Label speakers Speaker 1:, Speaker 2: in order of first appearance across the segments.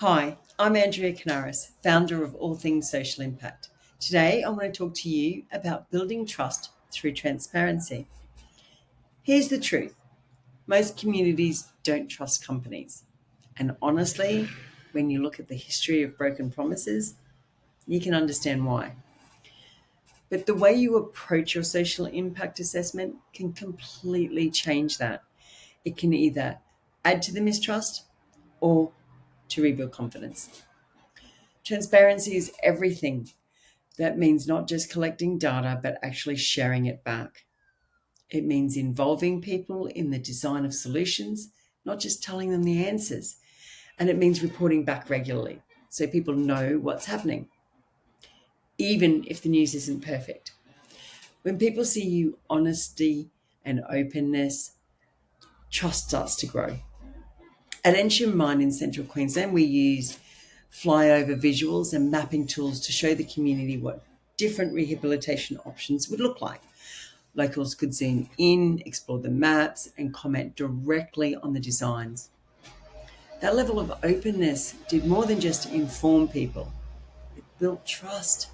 Speaker 1: Hi, I'm Andrea Kanaris, founder of All Things Social Impact. Today, I want to talk to you about building trust through transparency. Here's the truth: most communities don't trust companies. And honestly, when you look at the history of broken promises, you can understand why. But the way you approach your social impact assessment can completely change that. It can either add to the mistrust or to rebuild confidence. Transparency is everything. That means not just collecting data, but actually sharing it back. It means involving people in the design of solutions, not just telling them the answers. And it means reporting back regularly so people know what's happening, even if the news isn't perfect. When people see you honesty and openness, trust starts to grow. At Ensham Mine in central Queensland, we used flyover visuals and mapping tools to show the community what different rehabilitation options would look like. Locals could zoom in, explore the maps, and comment directly on the designs. That level of openness did more than just inform people, it built trust.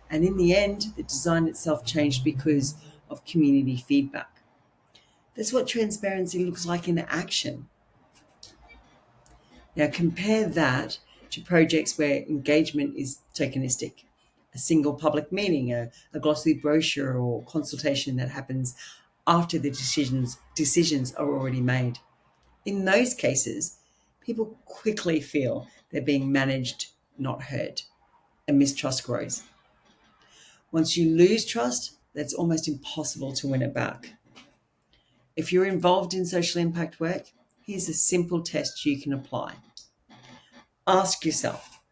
Speaker 1: And in the end, the design itself changed because of community feedback. That's what transparency looks like in action. Now, compare that to projects where engagement is tokenistic. A single public meeting, a glossy brochure, or consultation that happens after the decisions are already made. In those cases, people quickly feel they're being managed, not heard, and mistrust grows. Once you lose trust, that's almost impossible to win it back. If you're involved in social impact work, here's a simple test you can apply. Ask yourself,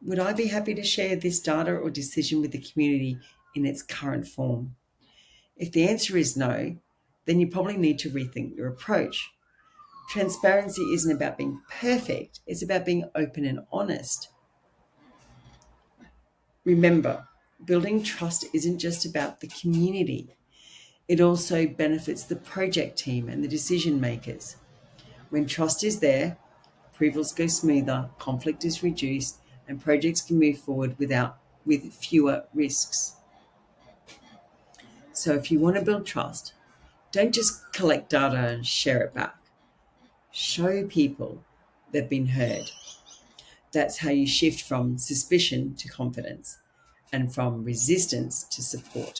Speaker 1: would I be happy to share this data or decision with the community in its current form? If the answer is no, then you probably need to rethink your approach. Transparency isn't about being perfect, it's about being open and honest. Remember, building trust isn't just about the community, it also benefits the project team and the decision makers. When trust is there, approvals go smoother, conflict is reduced, and projects can move forward with fewer risks. So if you want to build trust, don't just collect data and share it back. Show people they've been heard. That's how you shift from suspicion to confidence and from resistance to support.